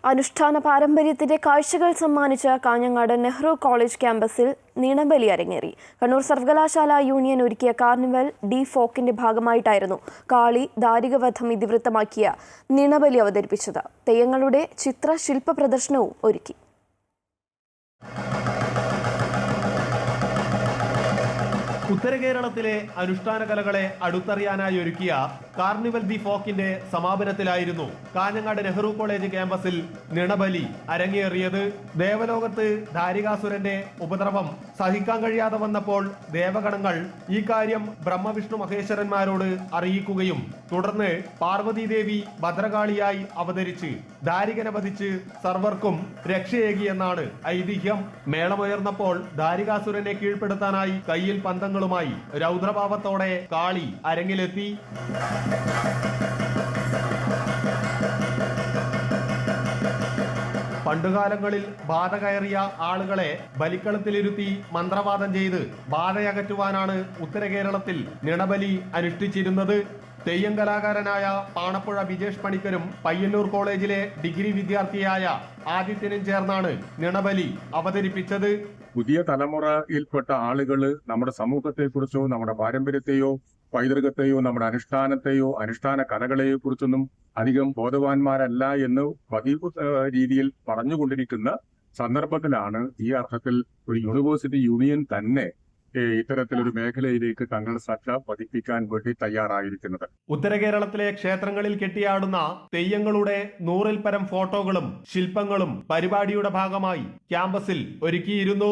അനുഷ്ഠാന പാരമ്പര്യത്തിന്റെ കാഴ്ചകൾ സമ്മാനിച്ച കാഞ്ഞങ്ങാട് നെഹ്റു കോളേജ് ക്യാമ്പസിൽ നീണബലി അരങ്ങേറി. കണ്ണൂർ സർവകലാശാല യൂണിയൻ ഒരുക്കിയ കാർണിവൽ ഡി ഫോക്കിന്റെ ഭാഗമായിട്ടായിരുന്നു കാളി ദാരികവധം ഇതിവൃത്തമാക്കിയ നീണബലി അവതരിപ്പിച്ചത്. തെയ്യങ്ങളുടെ ചിത്രശില്പ പ്രദർശനവും ഒരുക്കി. ഉത്തര കേരളത്തിലെ അനുഷ്ഠാന കലകളെ അടുത്തറിയാനായി ഒരുക്കിയ കാർണിവൽ ദി ഫോക്കിന്റെ സമാപനത്തിലായിരുന്നു കാഞ്ഞങ്ങാട് നെഹ്റു കോളേജ് ക്യാമ്പസിൽ നിണബലി അരങ്ങേറിയത്. ദേവലോകത്ത് ധാരികാസുരന്റെ ഉപദ്രവം സഹിക്കാൻ കഴിയാതെ വന്നപ്പോൾ ദേവഗണങ്ങൾ ഈ കാര്യം ബ്രഹ്മവിഷ്ണു മഹേശ്വരന്മാരോട് അറിയിക്കുകയും തുടർന്ന് പാർവതീദേവി ഭദ്രകാളിയായി അവതരിച്ച് ധാരികനെ വധിച്ച് സർവർക്കും രക്ഷയേകിയെന്നാണ് ഐതിഹ്യം. മേളമുയർന്നപ്പോൾ ധാരികാസുരനെ കീഴ്പ്പെടുത്താനായി കയ്യിൽ പന്തങ്ങളുമായി രൗദ്രഭാവത്തോടെ കാളി അരങ്ങിലെത്തി. പണ്ടുകാലങ്ങളിൽ ബാധ കയറിയ ആളുകളെ ബലിക്കളത്തിലിരുത്തി മന്ത്രവാദം ചെയ്ത് ബാധയകറ്റുവാനാണ് ഉത്തര കേരളത്തിൽ നിണബലി അനുഷ്ഠിച്ചിരുന്നത്. തെയ്യം കലാകാരനായ പാണപ്പുഴ വിജേഷ് പണിക്കരും പയ്യന്നൂർ കോളേജിലെ ഡിഗ്രി വിദ്യാർത്ഥിയായ ആദിത്യനും ചേർന്നാണ് നിണബലി അവതരിപ്പിച്ചത്. പുതിയ തലമുറയിൽപ്പെട്ട ആളുകൾ നമ്മുടെ സമൂഹത്തെക്കുറിച്ചോ നമ്മുടെ പാരമ്പര്യത്തെയോ പൈതൃകത്തെയോ നമ്മുടെ അനുഷ്ഠാനത്തെയോ അനുഷ്ഠാന കലകളെയോ കുറിച്ചൊന്നും അധികം ബോധവാന്മാരല്ല എന്ന് പതിവ് രീതിയിൽ പറഞ്ഞുകൊണ്ടിരിക്കുന്ന സന്ദർഭത്തിലാണ് ഈ അർത്ഥത്തിൽ ഒരു യൂണിവേഴ്സിറ്റി യൂണിയൻ തന്നെ ഇത്തരത്തിലൊരു മേഖലയിലേക്ക് തങ്ങളുടെ ശ്രദ്ധ പതിപ്പിക്കാൻ വേണ്ടി തയ്യാറായിരിക്കുന്നത്. ഉത്തര കേരളത്തിലെ ക്ഷേത്രങ്ങളിൽ കെട്ടിയാടുന്ന തെയ്യങ്ങളുടെ 100-ൽ പരം ഫോട്ടോകളും ശില്പങ്ങളും പരിപാടിയുടെ ഭാഗമായി ക്യാമ്പസിൽ ഒരുക്കിയിരുന്നു.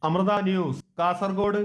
അമൃത ന്യൂസ്, കാസർഗോഡ്.